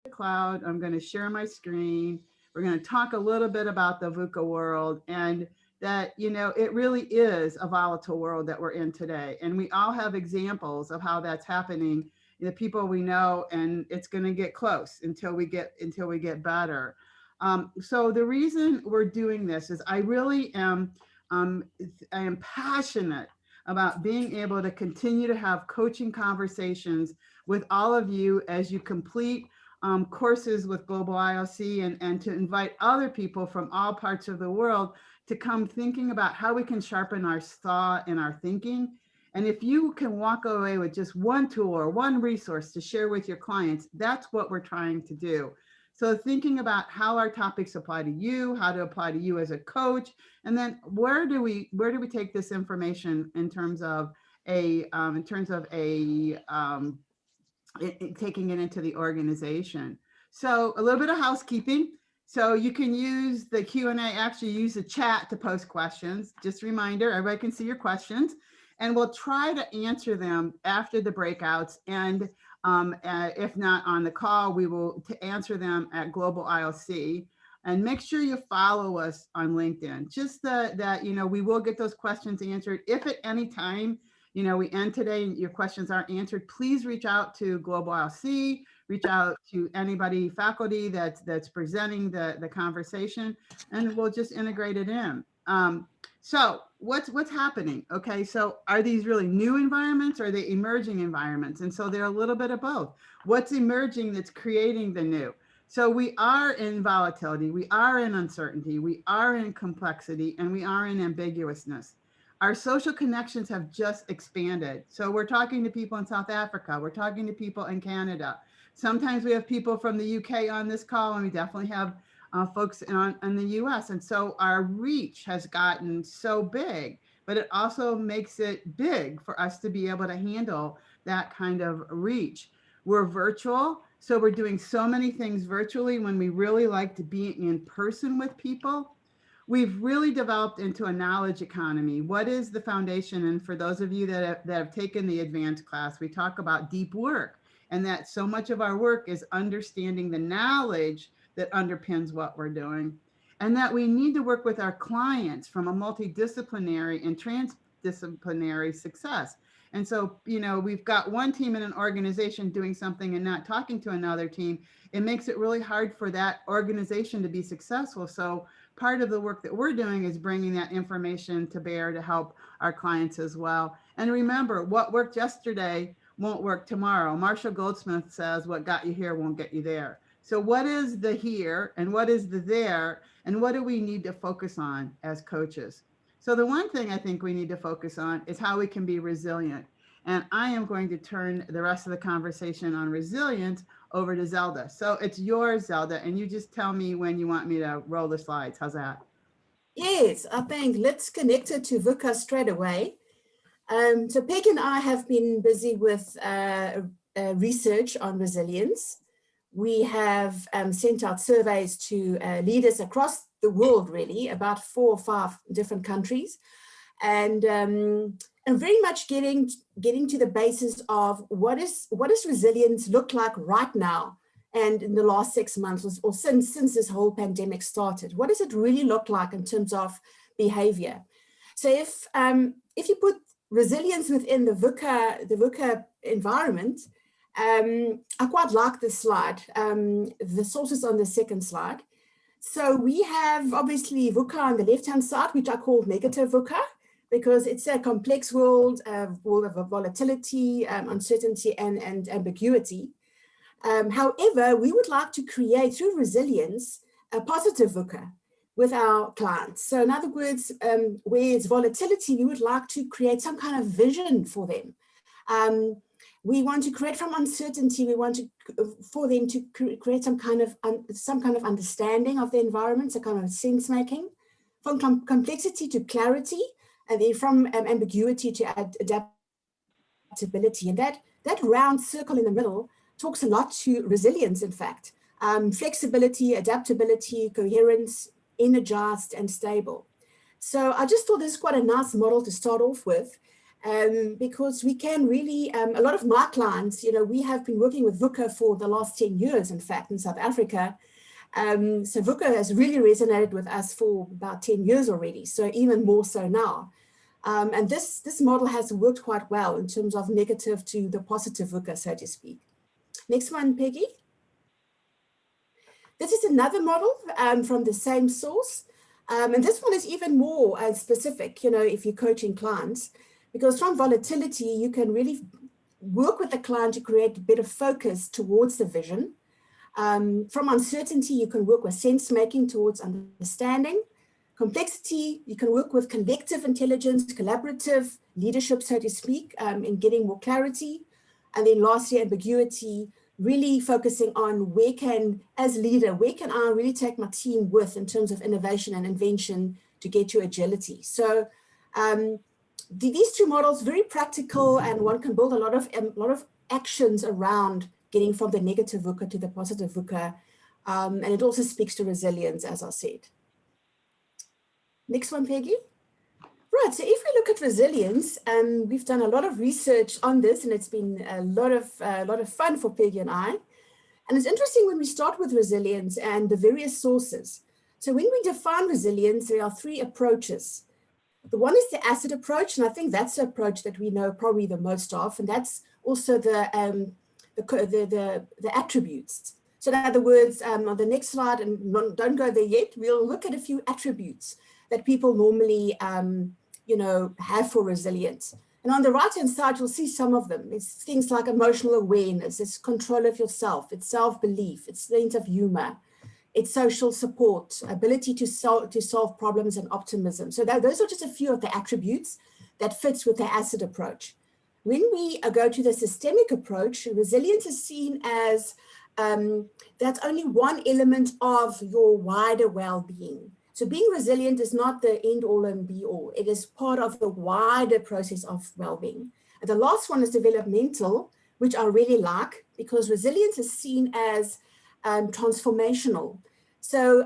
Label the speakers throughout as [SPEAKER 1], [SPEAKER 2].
[SPEAKER 1] cloud. I'm going to share my screen. We're going to talk a little bit about the VUCA world and that, it really is a volatile world that we're in today. And we all have examples of how that's happening, the people we know, and it's going to get close until we get better. So the reason we're doing this is I really um, I am passionate about being able to continue to have coaching conversations with all of you as you complete courses with Global ILC and to invite other people from all parts of the world to come thinking about how we can sharpen our thought and our thinking. And if you can walk away with just one tool or one resource to share with your clients, that's what we're trying to do. So thinking about how our topics apply to you, how to apply to you as a coach, and then where do we take this information in terms of taking it into the organization. So a little bit of housekeeping. So you can use the Q&A, actually use the chat to post questions. Just a reminder, everybody can see your questions. And we'll try to answer them after the breakouts. And if not on the call, we will answer them at Global ILC. And make sure you follow us on LinkedIn. Just that, we will get those questions answered. If at any time, we end today and your questions aren't answered, please reach out to Global ILC, reach out to anybody, faculty that's presenting the conversation, and we'll just integrate it in. So what's happening? Okay, so are these really new environments or are they emerging environments? And so they're a little bit of both. What's emerging that's creating the new? So we are in volatility, we are in uncertainty, we are in complexity, and we are in ambiguousness. Our social connections have just expanded. So we're talking to people in South Africa, we're talking to people in Canada. Sometimes we have people from the UK on this call, and we definitely have folks in the US. And so our reach has gotten so big, but it also makes it big for us to be able to handle that kind of reach. We're virtual, so we're doing so many things virtually when we really like to be in person with people. We've really developed into a knowledge economy. What is the foundation? And for those of you that have taken the advanced class, we talk about deep work, and that so much of our work is understanding the knowledge that underpins what we're doing, and that we need to work with our clients from a multidisciplinary and transdisciplinary success. And so, we've got one team in an organization doing something and not talking to another team. It makes it really hard for that organization to be successful. So part of the work that we're doing is bringing that information to bear to help our clients as well. And remember, what worked yesterday won't work tomorrow. Marshall Goldsmith says, what got you here won't get you there. So what is the here and what is the there, and what do we need to focus on as coaches? So the one thing I think we need to focus on is how we can be resilient. And I am going to turn the rest of the conversation on resilience over to Zelda. So it's yours, Zelda, and you just tell me when you want me to roll the slides. How's that?
[SPEAKER 2] Yes, I think let's connect it to VUCA straight away. So Peg and I have been busy with research on resilience. We have sent out surveys to leaders across the world, really, about 4 or 5 different countries, and very much getting to the basis of what does resilience look like right now, and in the last 6 months or since this whole pandemic started. What does it really look like in terms of behavior? So if you put resilience within the VUCA environment, I quite like this slide. The sources on the second slide. So we have obviously VUCA on the left-hand side, which I call negative VUCA, because it's a complex world of volatility, uncertainty, and ambiguity. However, we would like to create, through resilience, a positive VUCA with our clients. So in other words, where it's volatility, we would like to create some kind of vision for them. We want to create from uncertainty. We want for them to create some kind of understanding of the environment, a kind of sense making, from complexity to clarity, and then from ambiguity to adaptability. And that round circle in the middle talks a lot to resilience. In fact, flexibility, adaptability, coherence, energized, and stable. So I just thought this is quite a nice model to start off with. because we can really, a lot of my clients, we have been working with VUCA for the last 10 years, in fact, in South Africa. So VUCA has really resonated with us for about 10 years already, so even more so now. And this model has worked quite well in terms of negative to the positive VUCA, so to speak. Next one, Peggy. This is another model from the same source. And this one is even more specific, if you're coaching clients, because from volatility, you can really work with the client to create better focus towards the vision. From uncertainty, you can work with sense making towards understanding. Complexity, you can work with collective intelligence, collaborative leadership, so to speak, in getting more clarity. And then lastly, ambiguity, really focusing on as leader, where can I really take my team with in terms of innovation and invention to get to agility. So these two models, very practical, and one can build a lot of actions around getting from the negative VUCA to the positive VUCA. And it also speaks to resilience, as I said. Next one, Peggy. Right, so if we look at resilience, we've done a lot of research on this, and it's been a lot of fun for Peggy and I. And it's interesting when we start with resilience and the various sources. So when we define resilience, there are three approaches. The one is the asset approach, and I think that's the approach that we know probably the most of, and that's also the attributes. So in other words, on the next slide, and don't go there yet, we'll look at a few attributes that people normally have for resilience. And on the right-hand side, you'll see some of them. It's things like emotional awareness, it's control of yourself, it's self-belief, it's sense of humor, it's social support, ability to solve problems, and optimism. So those are just a few of the attributes that fits with the asset approach. When we go to the systemic approach, resilience is seen as that's only one element of your wider well-being. So being resilient is not the end all and be all. It is part of the wider process of well-being. And the last one is developmental, which I really like, because resilience is seen as transformational. So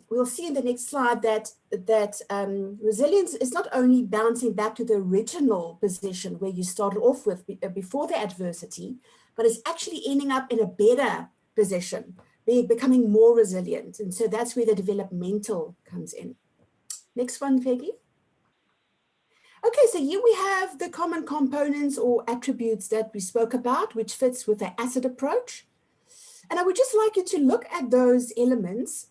[SPEAKER 2] we'll see in the next slide that resilience is not only bouncing back to the original position where you started off with before the adversity, but it's actually ending up in a better position, becoming more resilient. And so that's where the developmental comes in. Next one, Peggy. Okay, so here we have the common components or attributes that we spoke about, which fits with the asset approach. And I would just like you to look at those elements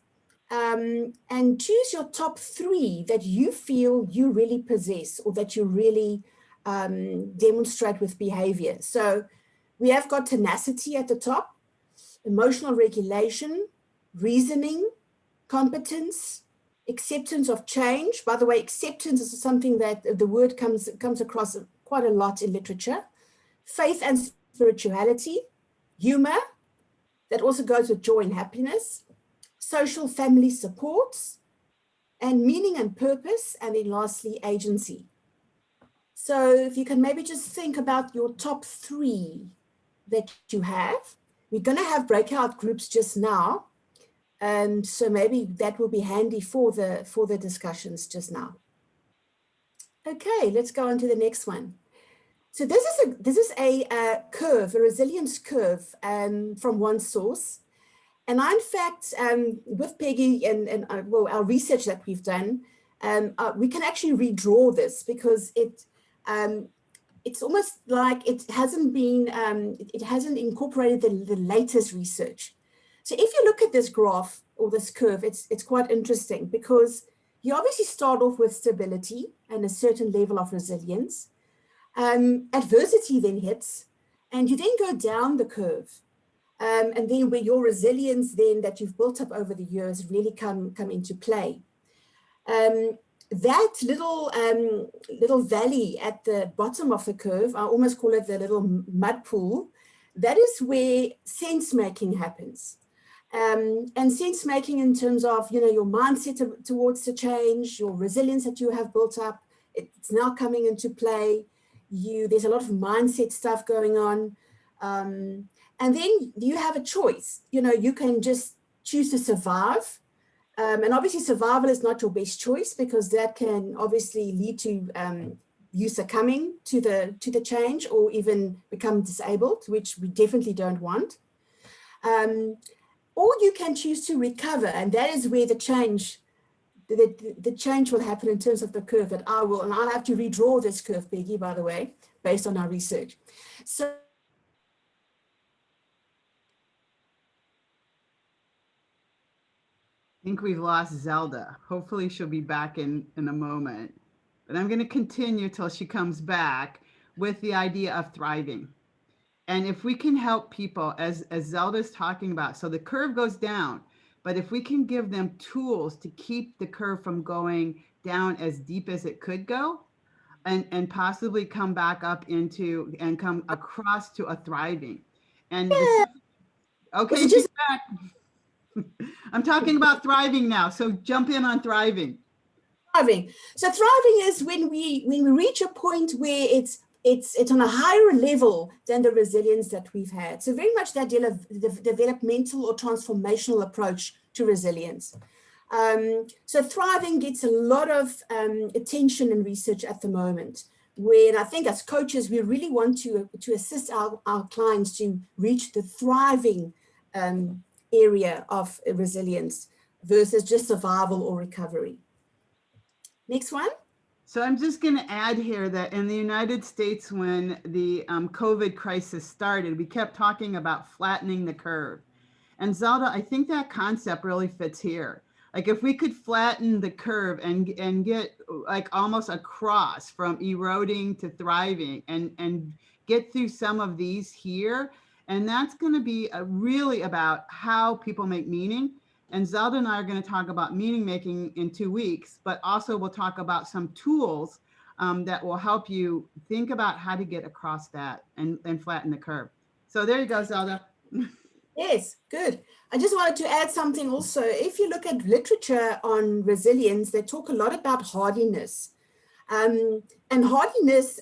[SPEAKER 2] and choose your top three that you feel you really possess or that you really demonstrate with behavior. So we have got tenacity at the top, emotional regulation, reasoning, competence, acceptance of change. By the way, acceptance is something that the word comes across quite a lot in literature. Faith and spirituality, humor, that also goes with joy and happiness, social family supports, and meaning and purpose, and then lastly, agency. So if you can maybe just think about your top three that you have. We're going to have breakout groups just now, and so maybe that will be handy for the discussions just now. Okay, let's go on to the next one. So this is a curve, a resilience curve from one source. And I, in fact, with Peggy and well, our research that we've done, we can actually redraw this because it's almost like it hasn't incorporated the latest research. So if you look at this graph or this curve, it's quite interesting because you obviously start off with stability and a certain level of resilience. Adversity then hits, and you then go down the curve. And then where your resilience then that you've built up over the years really come into play. That little valley at the bottom of the curve, I almost call it the little mud pool, that is where sense making happens. And sense making in terms of, your mindset towards the change, your resilience that you have built up, it's now coming into play. There's a lot of mindset stuff going on. And then you have a choice. You can just choose to survive. And obviously survival is not your best choice because that can obviously lead to you succumbing to the change or even become disabled, which we definitely don't want. Or you can choose to recover, and that is where the change will happen in terms of the curve that and I'll have to redraw this curve, Peggy, by the way, based on our research. So
[SPEAKER 1] I think we've lost Zelda. Hopefully she'll be back in a moment. But I'm going to continue till she comes back with the idea of thriving. And if we can help people, as Zelda's talking about, so the curve goes down, but if we can give them tools to keep the curve from going down as deep as it could go, and possibly come back up into and come across to a thriving. And
[SPEAKER 2] yeah.
[SPEAKER 1] okay, she's back. I'm talking about thriving now, so jump in on thriving.
[SPEAKER 2] Thriving. So thriving is when we reach a point where it's on a higher level than the resilience that we've had. So very much that developmental or transformational approach to resilience. So thriving gets a lot of attention in research at the moment, where I think as coaches, we really want to assist our clients to reach the thriving area of resilience versus just survival or recovery. Next one.
[SPEAKER 1] So I'm just going to add here that in the United States, when the COVID crisis started, we kept talking about flattening the curve. And Zelda, I think that concept really fits here. Like if we could flatten the curve and get like almost across from eroding to thriving and get through some of these here. And that's going to be really about how people make meaning. And Zelda and I are going to talk about meaning making in 2 weeks, but also we'll talk about some tools that will help you think about how to get across that and flatten the curve. So there you go, Zelda.
[SPEAKER 2] Yes, good. I just wanted to add something also. If you look at literature on resilience, they talk a lot about hardiness. And hardiness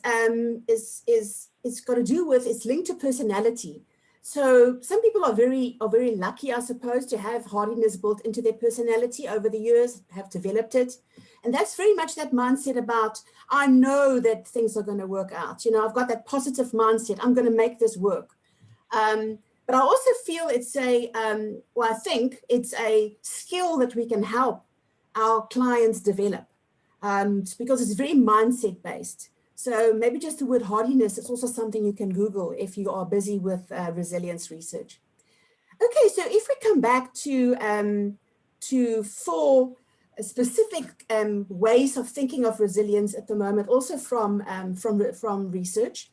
[SPEAKER 2] is got to do with, it's linked to personality. So some people are very lucky, I suppose, to have hardiness built into their personality over the years, have developed it. And that's very much that mindset about, I know that things are going to work out. You know, I've got that positive mindset. I'm going to make this work. But I also feel it's I think it's a skill that we can help our clients develop because it's very mindset based. So maybe just the word hardiness is also something you can Google if you are busy with resilience research. Okay, so if we come back to 4 specific ways of thinking of resilience at the moment, also from research,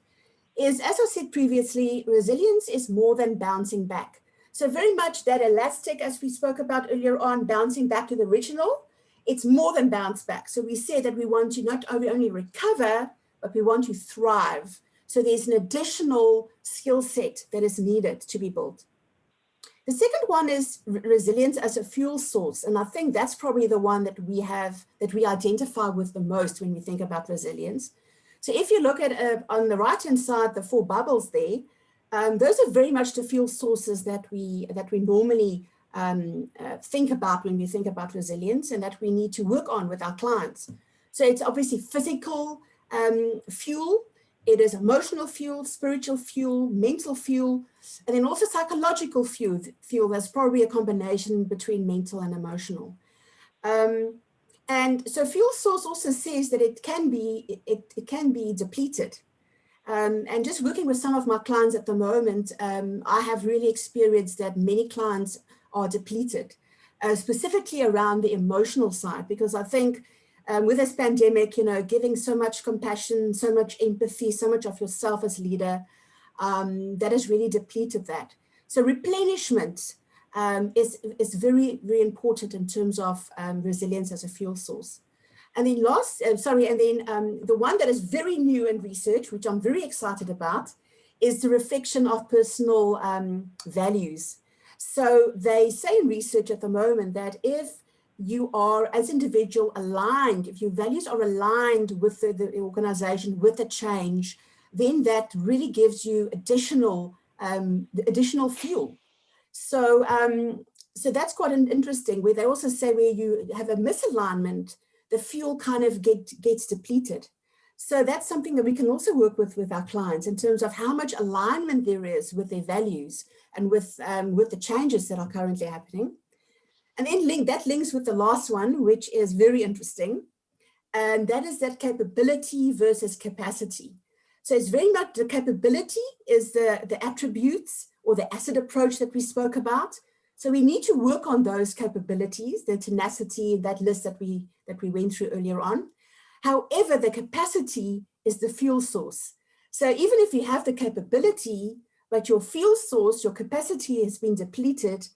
[SPEAKER 2] is, as I said previously, resilience is more than bouncing back. So very much that elastic, as we spoke about earlier on, bouncing back to the original, it's more than bounce back. So we said that we want to not only recover, but we want to thrive. So there's an additional skill set that is needed to be built. The second one is resilience as a fuel source. And I think that's probably the one that we identify with the most when we think about resilience. So if you look at on the right-hand side, the 4 bubbles there, those are very much the fuel sources that we normally think about when we think about resilience and that we need to work on with our clients. So it's obviously physical fuel, it is emotional fuel, spiritual fuel, mental fuel, and then also psychological fuel. That's probably a combination between mental and emotional. And so fuel source also says that it can be depleted. And just working with some of my clients at the moment, I have really experienced that many clients are depleted, specifically around the emotional side, because I think with this pandemic, you know, giving so much compassion, so much empathy, so much of yourself as leader, that has really depleted that. So replenishment is very, very important in terms of resilience as a fuel source. And then the one that is very new in research, which I'm very excited about, is the reflection of personal values. So they say in research at the moment that if you are, as individual, aligned, if your values are aligned with the organization, with the change, then that really gives you additional fuel. So, so that's quite interesting, where they also say where you have a misalignment, the fuel kind of gets depleted. So that's something that we can also work with our clients in terms of how much alignment there is with their values and with the changes that are currently happening. And then that links with the last one, which is very interesting. And that is that capability versus capacity. So it's very much the capability is the attributes or the asset approach that we spoke about. So we need to work on those capabilities, the tenacity, that list that we went through earlier on. However, the capacity is the fuel source. So even if you have the capability, but your fuel source, your capacity has been depleted,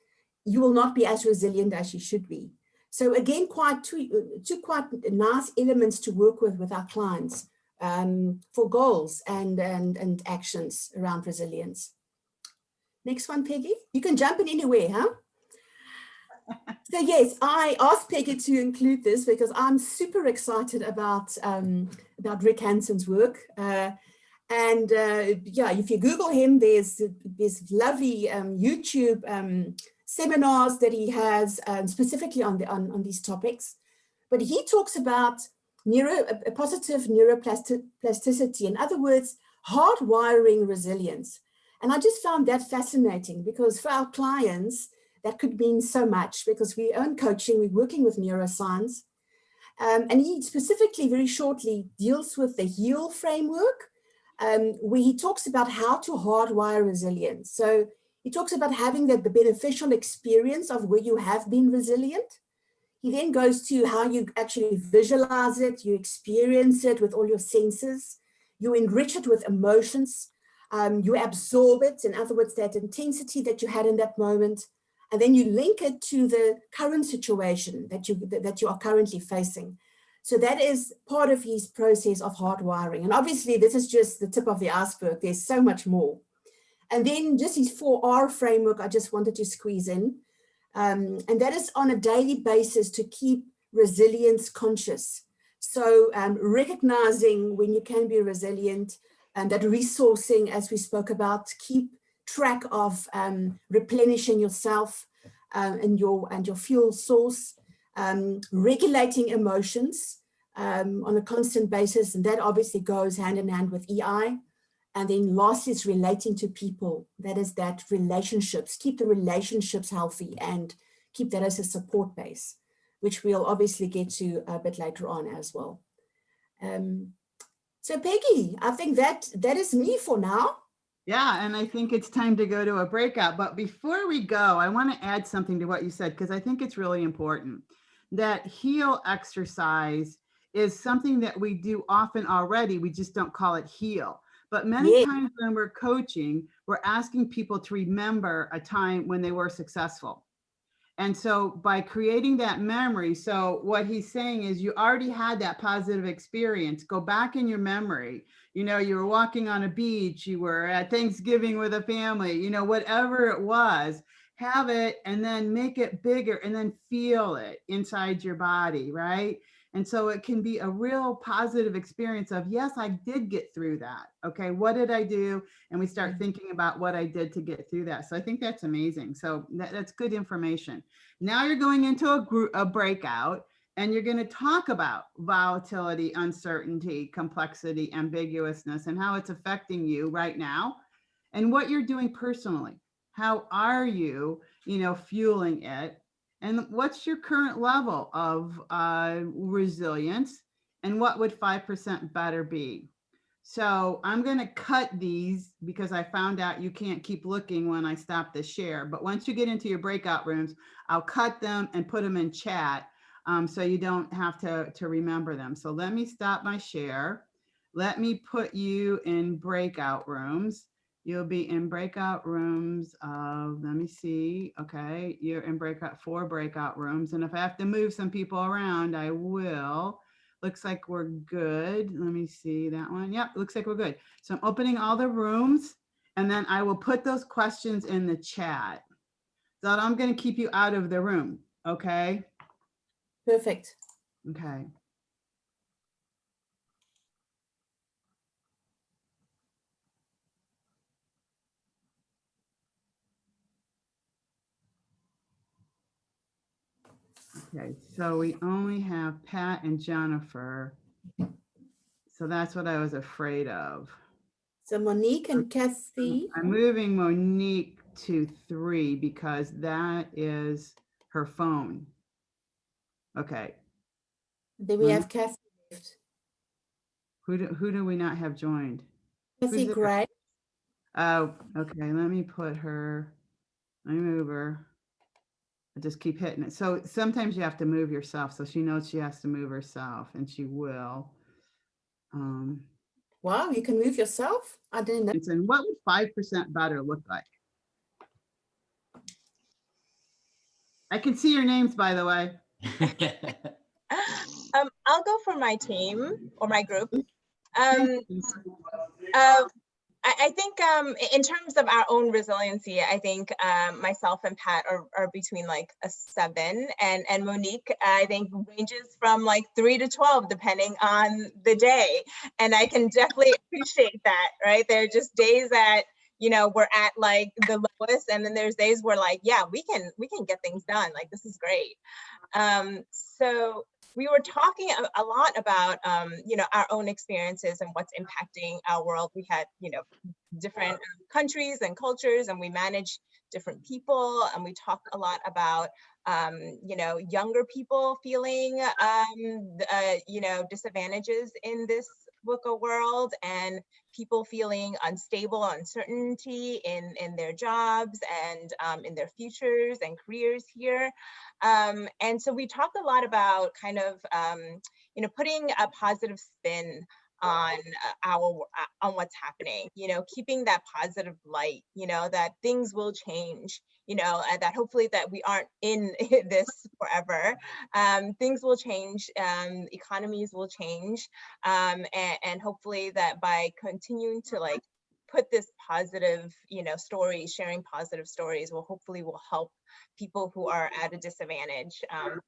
[SPEAKER 2] you will not be as resilient as you should be. So again, two quite nice elements to work with our clients for goals and actions around resilience. Next one, Peggy. You can jump in anywhere, huh? So yes, I asked Peggy to include this because I'm super excited about Rick Hanson's work. Yeah, if you Google him, there's lovely YouTube seminars that he has specifically on these topics. But he talks about a positive neuroplasticity, in other words, hardwiring resilience. And I just found that fascinating because for our clients, that could mean so much because we own coaching, we're working with neuroscience. And he specifically, very shortly, deals with the HEAL framework, where he talks about how to hardwire resilience. So he talks about having the beneficial experience of where you have been resilient. He then goes to how you actually visualize it, you experience it with all your senses, you enrich it with emotions, you absorb it, in other words, that intensity that you had in that moment, and then you link it to the current situation that you are currently facing. So that is part of his process of hardwiring. And obviously, this is just the tip of the iceberg. There's so much more. And then just his 4R framework, I just wanted to squeeze in. And that is on a daily basis to keep resilience conscious. So recognizing when you can be resilient, and that resourcing, as we spoke about, keep track of replenishing yourself and your fuel source, regulating emotions on a constant basis, and that obviously goes hand in hand with EI. And then lastly is relating to people. That is that relationships, keep the relationships healthy and keep that as a support base, which we'll obviously get to a bit later on as well. So Peggy, I think that is me for now.
[SPEAKER 1] Yeah, and I think it's time to go to a breakout. But before we go, I want to add something to what you said, because I think it's really important. That HEAL exercise is something that we do often already. We just don't call it HEAL. But many times when we're coaching, we're asking people to remember a time when they were successful. And so by creating that memory, so what he's saying is you already had that positive experience. Go back in your memory. You know, you were walking on a beach, you were at Thanksgiving with a family, you know, whatever it was, have it and then make it bigger and then feel it inside your body, right? And so it can be a real positive experience of, yes, I did get through that. Okay, what did I do? And we start thinking about what I did to get through that. So I think that's amazing. So that's good information. Now you're going into a breakout, and you're going to talk about volatility, uncertainty, complexity, ambiguousness, and how it's affecting you right now and what you're doing personally. How are you, fueling it? And what's your current level of resilience? And what would 5% better be? So I'm going to cut these because I found out you can't keep looking when I stop the share. But once you get into your breakout rooms, I'll cut them and put them in chat so you don't have to remember them. So let me stop my share. Let me put you in breakout rooms. You'll be in breakout rooms of, let me see. Okay, you're in 4 breakout rooms. And if I have to move some people around, I will. Looks like we're good. Let me see that one. Yep, looks like we're good. So I'm opening all the rooms, and then I will put those questions in the chat. So I'm going to keep you out of the room. Okay.
[SPEAKER 2] Perfect.
[SPEAKER 1] Okay. Okay, so we only have Pat and Jennifer. So that's what I was afraid of.
[SPEAKER 2] So Monique and Kathy.
[SPEAKER 1] I'm moving Monique to 3 because that is her phone. Okay.
[SPEAKER 2] Then we have Kathy left.
[SPEAKER 1] Who do we not have joined?
[SPEAKER 2] Kathy
[SPEAKER 1] Who's there?
[SPEAKER 2] Gray.
[SPEAKER 1] Oh, okay. Let me put her. Let me move her. I just keep hitting it. So sometimes you have to move yourself. So she knows she has to move herself, and she will.
[SPEAKER 2] Wow, you can move yourself? I didn't know.
[SPEAKER 1] And what would 5% better look like? I can see your names, by the way.
[SPEAKER 3] I'll go for my team or my group. I think in terms of our own resiliency, I think myself and Pat are between like a 7, and Monique, I think ranges from like 3 to 12, depending on the day. And I can definitely appreciate that, right? There are just days that, you know, we're at like the lowest, and then there's days where like, yeah, we can get things done. Like, this is great. So we were talking a lot about, you know, our own experiences and what's impacting our world. We had, you know, different countries and cultures, and we manage different people. And we talked a lot about, you know, younger people feeling, you know, disadvantages in this VUCA world, and people feeling unstable, uncertainty in their jobs and in their futures and careers here. And so we talked a lot about kind of, you know, putting a positive spin on on what's happening, you know, keeping that positive light, you know, that things will change, you know, and that hopefully that we aren't in this forever. Things will change, economies will change, and hopefully that by continuing to like put this positive, you know, stories, sharing positive stories will hopefully will help people who are at a disadvantage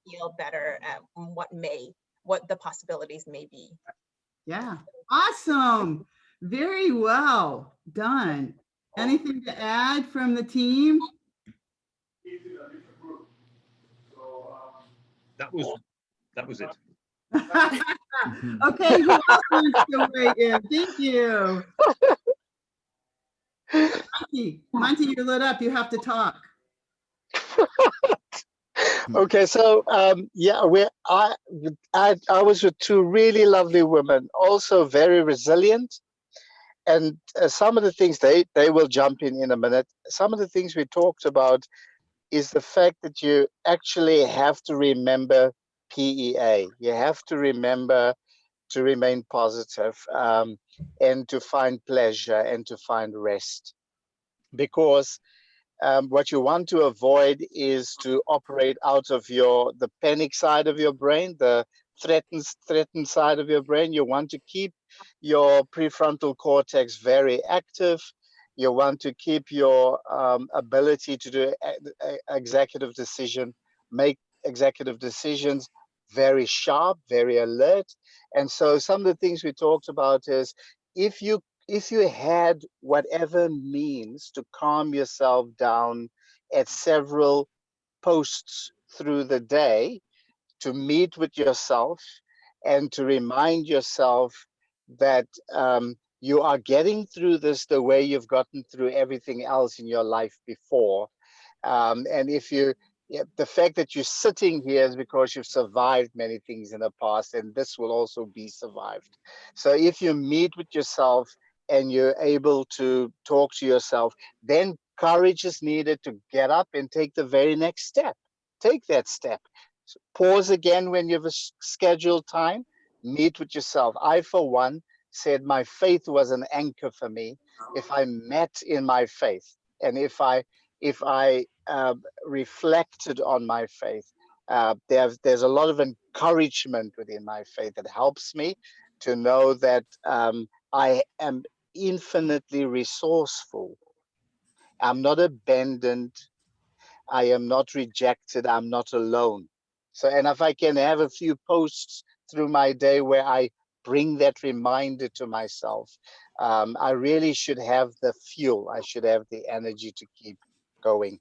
[SPEAKER 3] feel better at what the possibilities may be.
[SPEAKER 1] Yeah. Awesome. Very well done. Anything to add from the team?
[SPEAKER 4] That was it.
[SPEAKER 1] Okay, who else wants to weigh in? Thank you. Monty, you're lit up. You have to talk.
[SPEAKER 5] Okay, so yeah, I was with 2 really lovely women, also very resilient, and some of the things they will jump in a minute. Some of the things we talked about is the fact that you actually have to remember PEA. You have to remember to remain positive, and to find pleasure and to find rest, because what you want to avoid is to operate out of the panic side of your brain, the threatened side of your brain. You want to keep your prefrontal cortex very active. You want to keep your ability to do make executive decisions very sharp, very alert. And so some of the things we talked about is if you had whatever means to calm yourself down at several posts through the day, to meet with yourself and to remind yourself that you are getting through this the way you've gotten through everything else in your life before. And the fact that you're sitting here is because you've survived many things in the past, and this will also be survived. So if you meet with yourself and you're able to talk to yourself, then courage is needed to get up and take the very next step. Take that step. So pause again when you have a scheduled time. Meet with yourself. I, for one, said my faith was an anchor for me. If I met in my faith, and if I reflected on my faith, there's a lot of encouragement within my faith that helps me to know that I am infinitely resourceful. I'm not abandoned. I am not rejected. I'm not alone. So, and if I can have a few posts through my day where I bring that reminder to myself, I really should have the fuel. I should have the energy to keep going.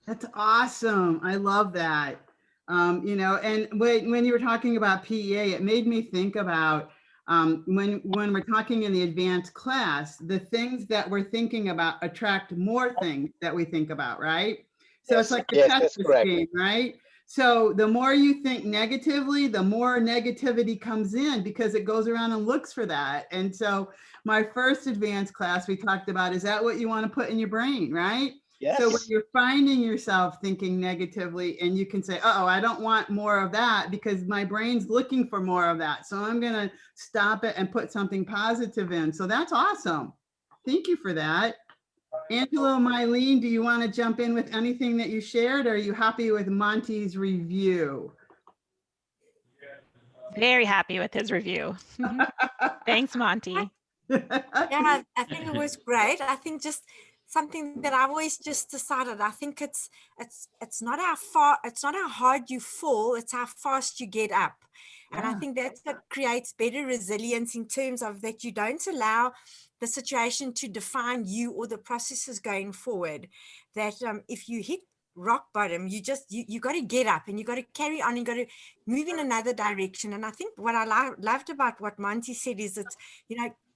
[SPEAKER 1] That's awesome. I love that. You know, and when you were talking about PEA, it made me think about When we're talking in the advanced class, the things that we're thinking about attract more things that we think about, right? So it's
[SPEAKER 5] Yes,
[SPEAKER 1] like the
[SPEAKER 5] yes, that's
[SPEAKER 1] Tetris
[SPEAKER 5] correct.
[SPEAKER 1] game, right? So the more you think negatively, the more negativity comes in because it goes around and looks for that. And so my first advanced class we talked about, is that what you want to put in your brain, right? So when
[SPEAKER 5] Yes.
[SPEAKER 1] you're finding yourself thinking negatively, and you can say, oh, I don't want more of that because my brain's looking for more of that. So I'm going to stop it and put something positive in. So that's awesome. Thank you for that. Angela, Mylene, do you want to jump in with anything that you shared? Or are you happy with Monty's review?
[SPEAKER 6] Very happy with his review. Thanks, Monty.
[SPEAKER 7] Yeah, I think it was great. I think just something that I've always just decided. I think it's not how hard you fall, it's how fast you get up. And I
[SPEAKER 1] Yeah.
[SPEAKER 7] think that's what creates better resilience in terms of that you don't allow the situation to define you or the processes going forward. That if you hit rock bottom, you got to get up and you got to carry on and you got to move in another direction. And I think what I loved about what Monty said is that,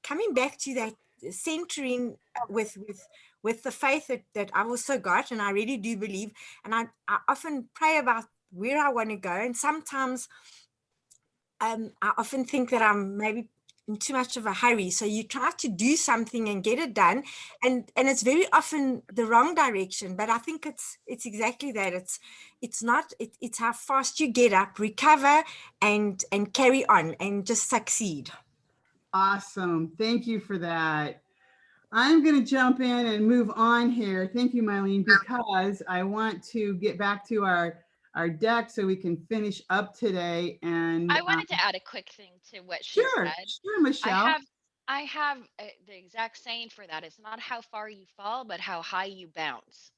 [SPEAKER 7] coming back to that centering with the faith that I've also got, and I really do believe, and I often pray about where I want to go. And sometimes I often think that I'm maybe in too much of a hurry. So you try to do something and get it done, and it's very often the wrong direction. But I think it's exactly that. It's how fast you get up, recover, and carry on and just succeed.
[SPEAKER 1] Awesome. Thank you for that. I'm going to jump in and move on here. Thank you, Mylene, because I want to get back to our deck so we can finish up today. And
[SPEAKER 8] I wanted to add a quick thing to what she
[SPEAKER 1] sure,
[SPEAKER 8] said.
[SPEAKER 1] sure, Michelle.
[SPEAKER 8] I have the exact saying for that. It's not how far you fall, but how high you bounce.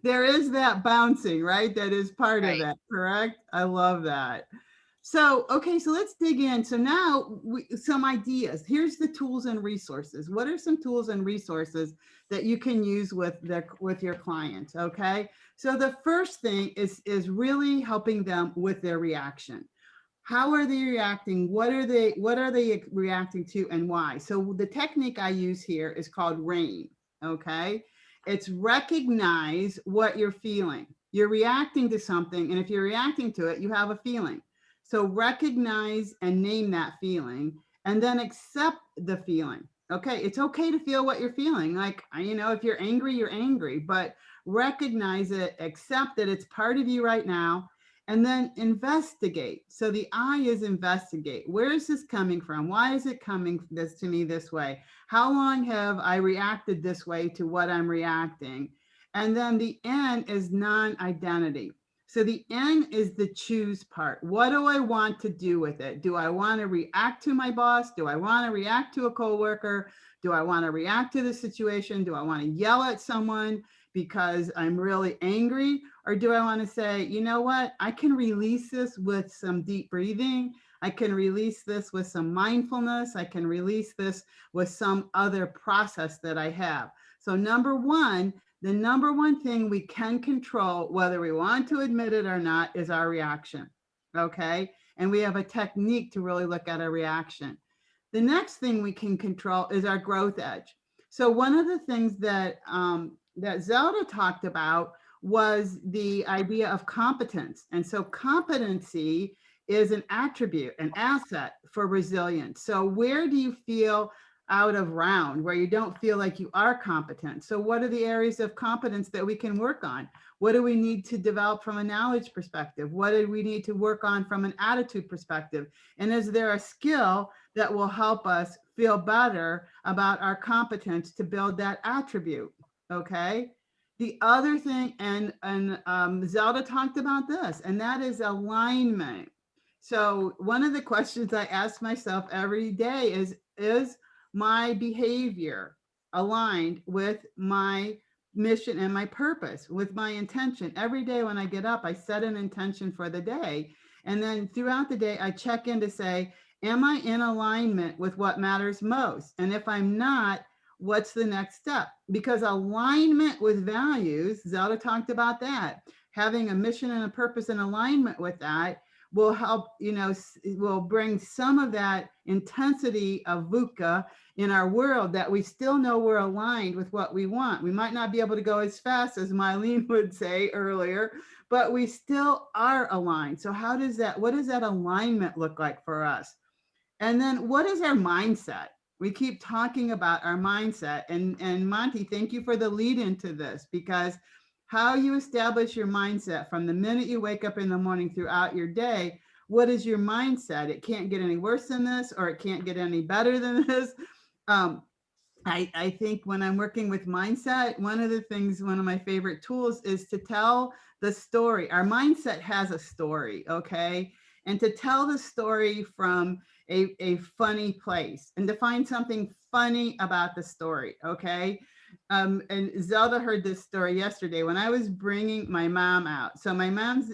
[SPEAKER 1] There is that bouncing, right? That is part of
[SPEAKER 8] Right.
[SPEAKER 1] that, correct? I love that. So, okay, so let's dig in. So now some ideas. Here's the tools and resources. What are some tools and resources that you can use with your clients? Okay. So the first thing is really helping them with their reaction. How are they reacting? What are they reacting to and why? So the technique I use here is called RAIN. Okay. It's recognize what you're feeling. You're reacting to something, and if you're reacting to it, you have a feeling. So recognize and name that feeling, and then accept the feeling. Okay, it's okay to feel what you're feeling. Like, if you're angry, but recognize it, accept that it's part of you right now, and then investigate. So the I is investigate. Where is this coming from? Why is it coming to me this way? How long have I reacted this way to what I'm reacting? And then the N is non-identity. So the N is the choose part. What do I want to do with it? Do I want to react to my boss? Do I want to react to a coworker? Do I want to react to the situation? Do I want to yell at someone because I'm really angry? Or do I want to say, you know what? I can release this with some deep breathing. I can release this with some mindfulness. I can release this with some other process that I have. So the number one thing we can control, whether we want to admit it or not, is our reaction. Okay. And we have a technique to really look at our reaction. The next thing we can control is our growth edge. So one of the things that Zelda talked about was the idea of competence. And so competency is an attribute, an asset for resilience. So where do you feel out of round, where you don't feel like you are competent? So what are the areas of competence that we can work on? What do we need to develop from a knowledge perspective? What do we need to work on from an attitude perspective? And is there a skill that will help us feel better about our competence to build that attribute? Okay. The other thing, and Zelda talked about this, and that is alignment. So one of the questions I ask myself every day is my behavior aligned with my mission and my purpose, with my intention? Every day when I get up, I set an intention for the day. And then throughout the day, I check in to say, am I in alignment with what matters most? And if I'm not, what's the next step? Because alignment with values, Zelda talked about that, having a mission and a purpose in alignment with that will help, will bring some of that intensity of VUCA in our world, that we still know we're aligned with what we want. We might not be able to go as fast as Mylene would say earlier, but we still are aligned. So what does that alignment look like for us? And then what is our mindset? We keep talking about our mindset, and Monty, thank you for the lead into this, because how you establish your mindset from the minute you wake up in the morning throughout your day, what is your mindset? It can't get any worse than this, or it can't get any better than this. I think when I'm working with mindset, one of my favorite tools is to tell the story. Our mindset has a story, okay? And to tell the story from a funny place, and to find something funny about the story, okay? And Zelda heard this story yesterday when I was bringing my mom out. So my mom's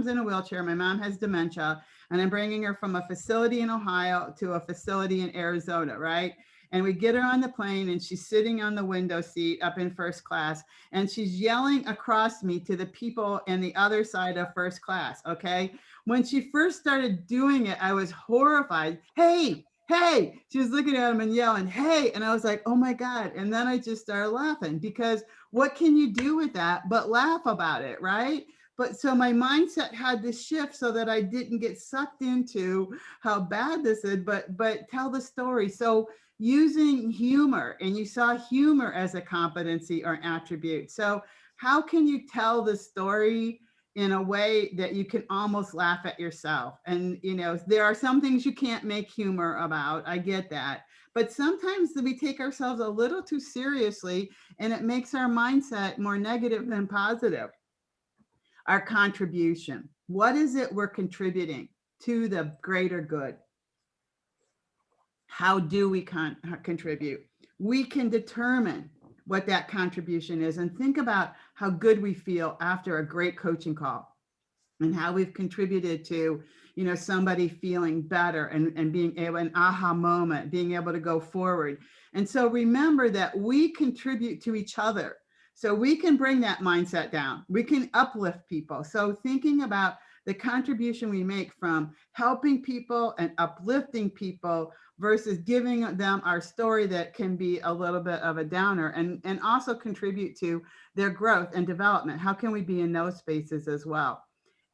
[SPEAKER 1] in a wheelchair. My mom has dementia, and I'm bringing her from a facility in Ohio to a facility in Arizona, right? And we get her on the plane, and she's sitting on the window seat up in first class, and she's yelling across me to the people in the other side of first class, okay? When she first started doing it, I was horrified. Hey, hey, she was looking at him and yelling, hey, and I was like, oh my God. And then I just started laughing, because what can you do with that but laugh about it, right? But so my mindset had to shift so that I didn't get sucked into how bad this is, but tell the story. So using humor, and you saw humor as a competency or attribute. So how can you tell the story in a way that you can almost laugh at yourself? And, there are some things you can't make humor about. I get that. But sometimes we take ourselves a little too seriously, and it makes our mindset more negative than positive. Our contribution. What is it we're contributing to the greater good? How do we contribute? We can determine what that contribution is, and think about how good we feel after a great coaching call, and how we've contributed to, somebody feeling better, and being able, an aha moment, being able to go forward. And so remember that we contribute to each other. So we can bring that mindset down. We can uplift people. So thinking about the contribution we make from helping people and uplifting people versus giving them our story that can be a little bit of a downer, and also contribute to their growth and development. How can we be in those spaces as well?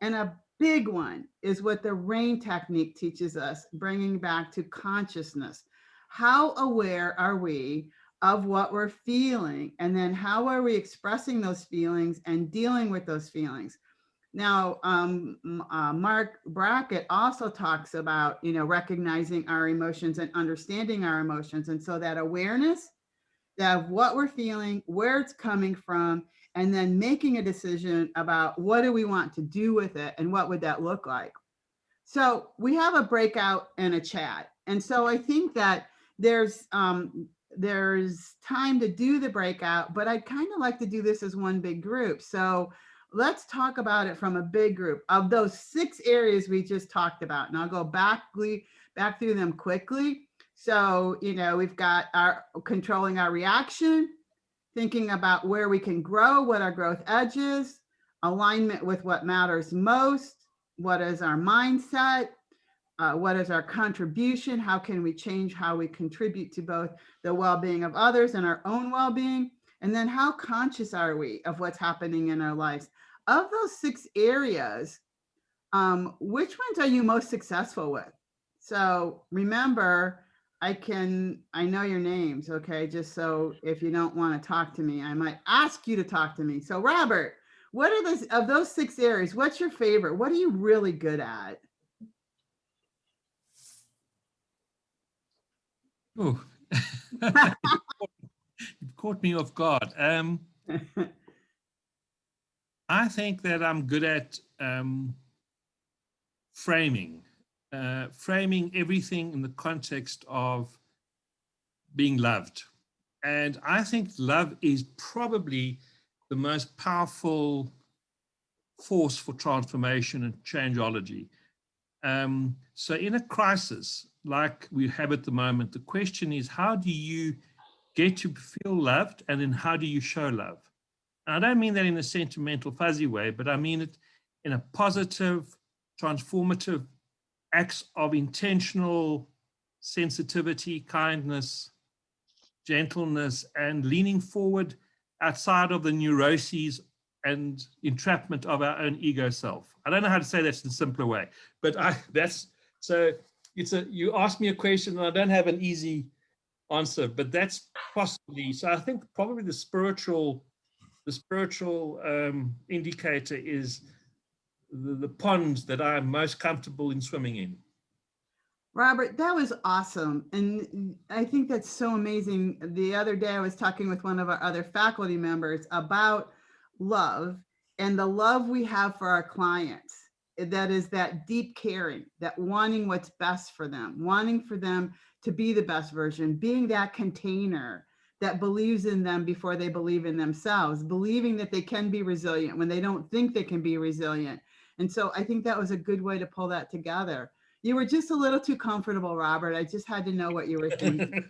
[SPEAKER 1] And a big one is what the RAIN technique teaches us, bringing back to consciousness. How aware are we of what we're feeling? And then how are we expressing those feelings and dealing with those feelings? Now, Mark Brackett also talks about, recognizing our emotions and understanding our emotions. And so that awareness of what we're feeling, where it's coming from, and then making a decision about what do we want to do with it, and what would that look like. So we have a breakout and a chat. And so I think that there's time to do the breakout, but I'd kind of like to do this as one big group. So let's talk about it from a big group of those 6 areas we just talked about. And I'll go back through them quickly. So, we've got our controlling our reaction, thinking about where we can grow, what our growth edge is, alignment with what matters most, what is our mindset, what is our contribution, how can we change how we contribute to both the well-being of others and our own well-being, and then how conscious are we of what's happening in our lives. Of those 6 areas, which ones are you most successful with? So remember, I know your names, okay? Just so if you don't want to talk to me, I might ask you to talk to me. So Robert, what are of those 6 areas, what's your favorite? What are you really good at?
[SPEAKER 9] Oh, you caught me off guard. I think that I'm good at framing everything in the context of being loved. And I think love is probably the most powerful force for transformation and changeology. So in a crisis like we have at the moment, the question is, how do you get to feel loved, and then how do you show love? And I don't mean that in a sentimental, fuzzy way, but I mean it in a positive, transformative acts of intentional sensitivity, kindness, gentleness, and leaning forward outside of the neuroses and entrapment of our own ego self. I don't know how to say that in a simpler way, but you asked me a question and I don't have an easy answer, but that's possibly, so I think probably the spiritual indicator is the ponds that I'm most comfortable in swimming in.
[SPEAKER 1] Robert, that was awesome. And I think that's so amazing. The other day I was talking with one of our other faculty members about love and the love we have for our clients. That is that deep caring, that wanting what's best for them, wanting for them to be the best version, being that container that believes in them before they believe in themselves, believing that they can be resilient when they don't think they can be resilient. And so I think that was a good way to pull that together. You were just a little too comfortable, Robert. I just had to know what you were thinking.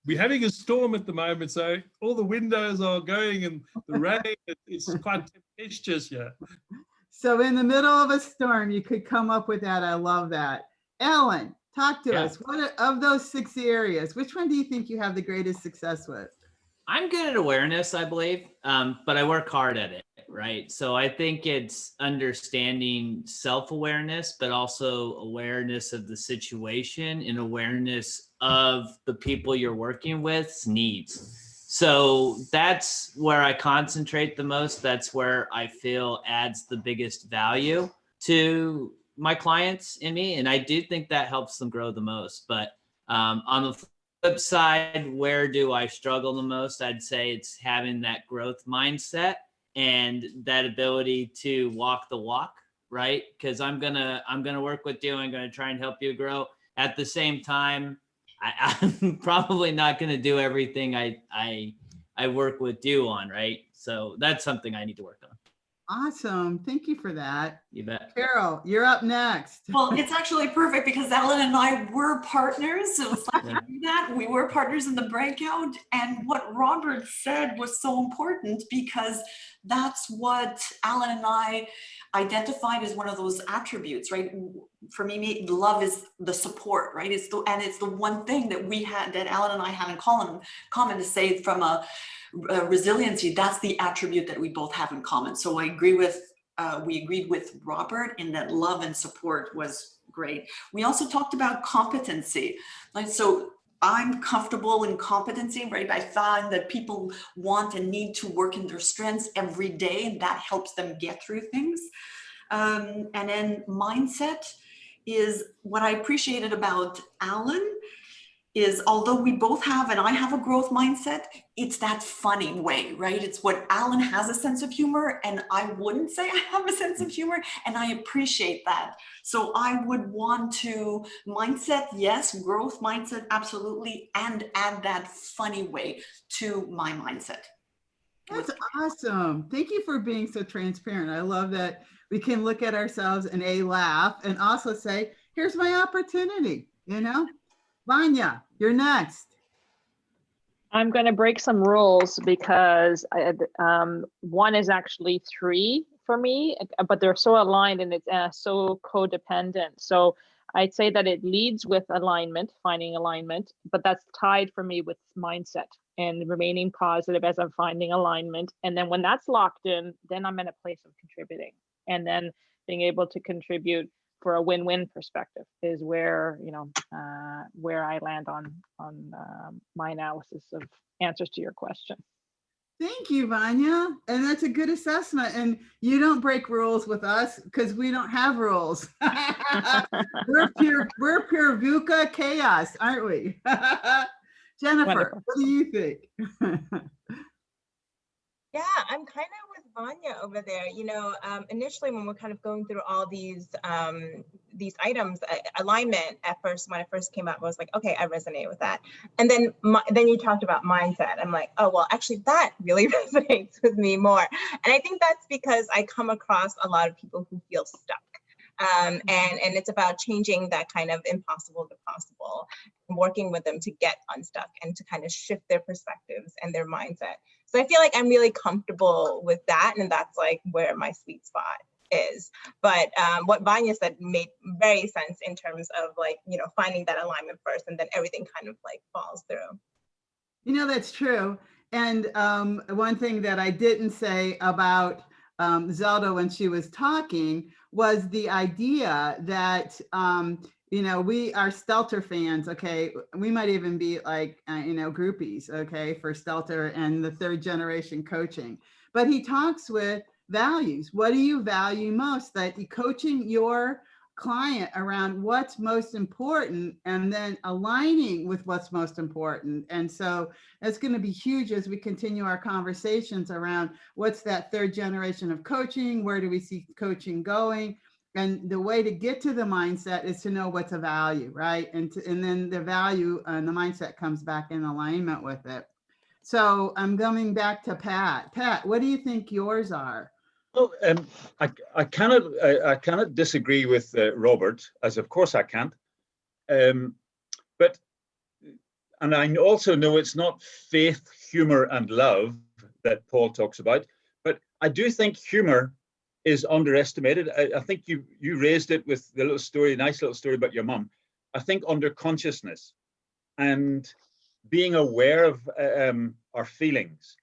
[SPEAKER 9] We're having a storm at the moment, so all the windows are going and the rain, it's quite tempestuous here.
[SPEAKER 1] So in the middle of a storm, you could come up with that. I love that. Ellen, talk to us. What of those 6 areas, which one do you think you have the greatest success with?
[SPEAKER 10] I'm good at awareness, I believe, but I work hard at it, right? So I think it's understanding self-awareness, but also awareness of the situation and awareness of the people you're working with's needs. So that's where I concentrate the most. That's where I feel adds the biggest value to my clients and me. And I do think that helps them grow the most. But on the flip side, where do I struggle the most? I'd say it's having that growth mindset and that ability to walk the walk, right? Because I'm gonna work with you. I'm gonna try and help you grow. At the same time, I'm probably not gonna do everything I work with you on, right? So that's something I need to work on.
[SPEAKER 1] Awesome. Thank you for that.
[SPEAKER 10] You bet.
[SPEAKER 1] Carol, you're up next.
[SPEAKER 11] Well, it's actually perfect because Ellen and I were partners. So it's like you knew that we were partners in the breakout. And what Robert said was so important because that's what Ellen and I identified as one of those attributes, right? For me, love is the support, right? It's the one thing that we had, that Ellen and I have in common to say from a resiliency, that's the attribute that we both have in common. So I agree with, we agreed with Robert in that love and support was great. We also talked about competency. Like, so I'm comfortable in competency, right? I find that people want and need to work in their strengths every day, and that helps them get through things. And then mindset is what I appreciated about Alan is, although we both have, and I have a growth mindset, it's that funny way, right? It's what Alan has a sense of humor, and I wouldn't say I have a sense of humor, and I appreciate that. So I would want to mindset, yes, growth mindset, absolutely, and add that funny way to my mindset.
[SPEAKER 1] That's awesome. Thank you for being so transparent. I love that we can look at ourselves and laugh and also say, here's my opportunity, you know? Vanya, you're next.
[SPEAKER 12] I'm going to break some rules because one is actually 3 for me, but they're so aligned and it's so codependent. So I'd say that it leads with alignment, finding alignment, but that's tied for me with mindset and remaining positive as I'm finding alignment. And then when that's locked in, then I'm in a place of contributing, and then being able to contribute for a win-win perspective is where, you know, where I land on my analysis of answers to your question.
[SPEAKER 1] Thank you, Vanya. And that's a good assessment. And you don't break rules with us because we don't have rules. we're pure VUCA chaos, aren't we? Jennifer,
[SPEAKER 12] Wonderful.
[SPEAKER 1] what do you think?
[SPEAKER 3] Yeah, I'm kind of with Vanya over there. You know, initially when we're kind of going through all these items, alignment at first, when I first came up, I was like, okay, I resonate with that. And then you talked about mindset. I'm like, oh, well, actually that really resonates with me more. And I think that's because I come across a lot of people who feel stuck. And it's about changing that kind of impossible to possible, and working with them to get unstuck and to kind of shift their perspectives and their mindset. So I feel like I'm really comfortable with that, and that's like where my sweet spot is. But what Vanya said made very sense in terms of like, you know, finding that alignment first, and then everything kind of like falls through.
[SPEAKER 1] You know, that's true. And one thing that I didn't say about Zelda when she was talking was the idea that, you know, we are Stelter fans, okay? We might even be like, you know, groupies, okay, for Stelter and the third generation coaching. But he talks with values. What do you value most? That you coaching your client around what's most important and then aligning with what's most important. And so that's going to be huge as we continue our conversations around what's that third generation of coaching, where do we see coaching going? And the way to get to the mindset is to know what's a value, right? And then the value and the mindset comes back in alignment with it. So I'm coming back to Pat. Pat, what do you think yours are?
[SPEAKER 4] Well, I cannot disagree with Robert, as of course I can't. But I also know it's not faith, humor, and love that Paul talks about. But I do think humor is underestimated. I think you raised it with the little story, nice little story about your mom. I think under consciousness and being aware of our feelings.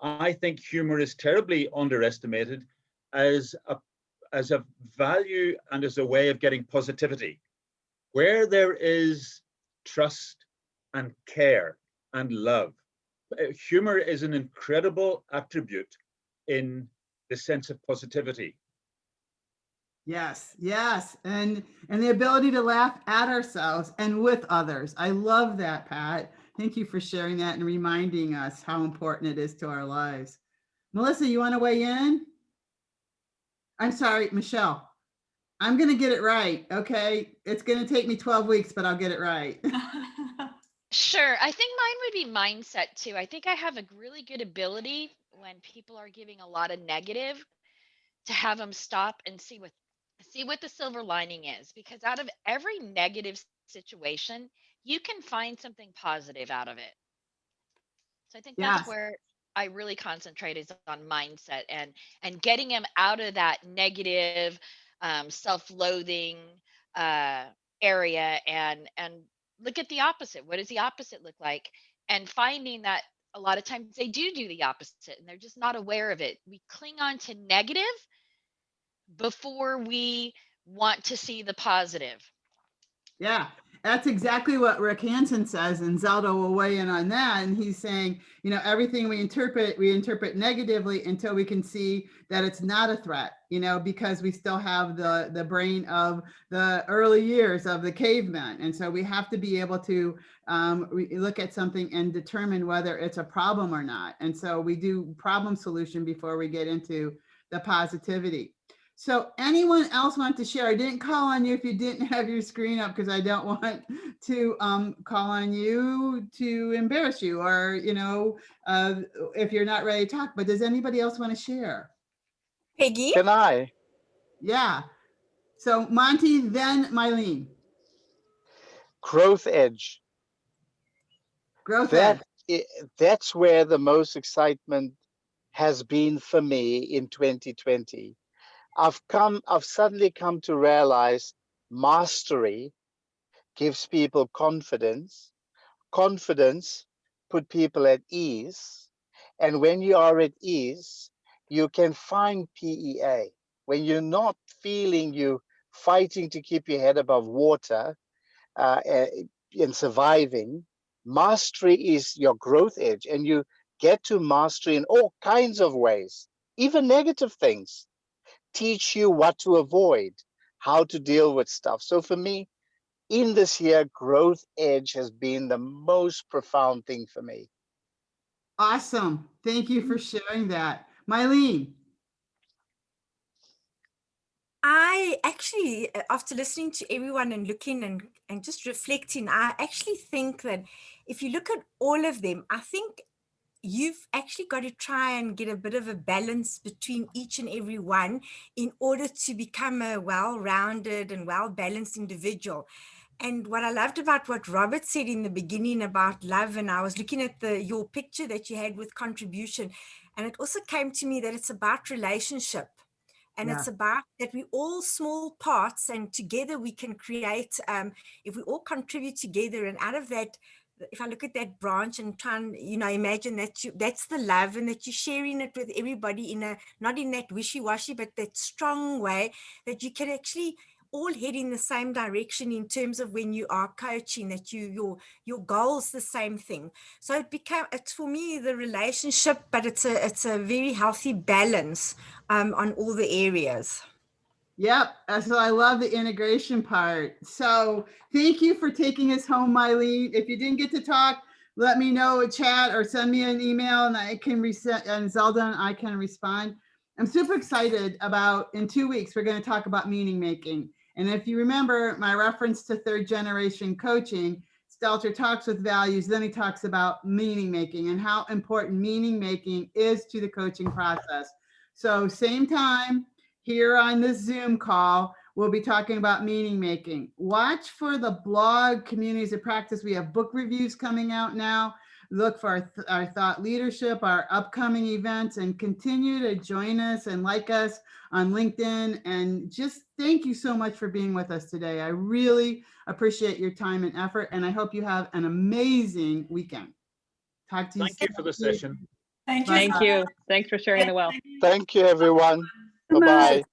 [SPEAKER 4] I think humor is terribly underestimated as a value and as a way of getting positivity. Where there is trust and care and love, humor is an incredible attribute in the sense of positivity.
[SPEAKER 1] Yes, yes. And the ability to laugh at ourselves and with others. I love that, Pat. Thank you for sharing that and reminding us how important it is to our lives. Melissa, you want to weigh in? I'm sorry, Michelle. I'm going to get it right. Okay. It's going to take me 12 weeks, but I'll get it right.
[SPEAKER 8] Sure. I think mine would be mindset too. I think I have a really good ability when people are giving a lot of negative to have them stop and see what the silver lining is, because out of every negative situation, you can find something positive out of it. So I think that's
[SPEAKER 1] Yes.
[SPEAKER 8] where I really concentrate is on mindset and getting them out of that negative, self-loathing area and look at the opposite. What does the opposite look like? And finding that a lot of times they do the opposite and they're just not aware of it. We cling on to negative before we want to see the positive.
[SPEAKER 1] Yeah, that's exactly what Rick Hansen says, and Zelda will weigh in on that. And he's saying, you know, everything we interpret negatively until we can see that it's not a threat, you know, because we still have the brain of the early years of the caveman. And so we have to be able to look at something and determine whether it's a problem or not. And so we do problem solution before we get into the positivity. So anyone else want to share? I didn't call on you if you didn't have your screen up because I don't want to call on you to embarrass you or, you know, if you're not ready to talk, but does anybody else want to share?
[SPEAKER 7] Peggy?
[SPEAKER 5] Can I?
[SPEAKER 1] Yeah. So Monty, then Mylene.
[SPEAKER 5] Growth edge.
[SPEAKER 1] Growth edge.
[SPEAKER 5] That's where the most excitement has been for me in 2020. I've suddenly come to realize mastery gives people confidence. Confidence put people at ease. And when you are at ease, you can find PEA. When you're not feeling you fighting to keep your head above water and surviving, mastery is your growth edge. And you get to mastery in all kinds of ways, even negative things. Teach you what to avoid, how to deal with stuff. So for me, in this year, growth edge has been the most profound thing for me.
[SPEAKER 1] Awesome. Thank you for sharing that. Mylene.
[SPEAKER 7] I actually, after listening to everyone and looking and just reflecting, I actually think that if you look at all of them, I think you've actually got to try and get a bit of a balance between each and every one in order to become a well-rounded and well-balanced individual. And what I loved about what Robert said in the beginning about love, and I was looking at your picture that you had with contribution, and it also came to me that it's about relationship. And
[SPEAKER 1] Yeah.
[SPEAKER 7] it's about that we all small parts, and together we can create, if we all contribute together, and out of that, if I look at that branch and try and, you know, imagine that that's the love, and that you're sharing it with everybody in a, not in that wishy-washy, but that strong way, that you can actually all head in the same direction in terms of when you are coaching, that your goal's the same thing. So it's for me the relationship, but it's a very healthy balance on all the areas.
[SPEAKER 1] Yep. So I love the integration part. So thank you for taking us home, Mylene. If you didn't get to talk, let me know in chat or send me an email, and I can reset, and Zelda and I can respond. I'm super excited about, in 2 weeks, we're going to talk about meaning making. And if you remember my reference to third generation coaching, Stelter talks with values, then he talks about meaning making and how important meaning making is to the coaching process. So same time, here on this Zoom call, we'll be talking about meaning making. Watch for the blog Communities of Practice. We have book reviews coming out now. Look for our thought leadership, our upcoming events, and continue to join us and like us on LinkedIn. And just thank you so much for being with us today. I really appreciate your time and effort, and I hope you have an amazing weekend. Talk to you soon.
[SPEAKER 4] Thank you for the session.
[SPEAKER 11] Thank you.
[SPEAKER 12] Thank you. Thanks for sharing the well.
[SPEAKER 5] Thank you, everyone. Bye-bye.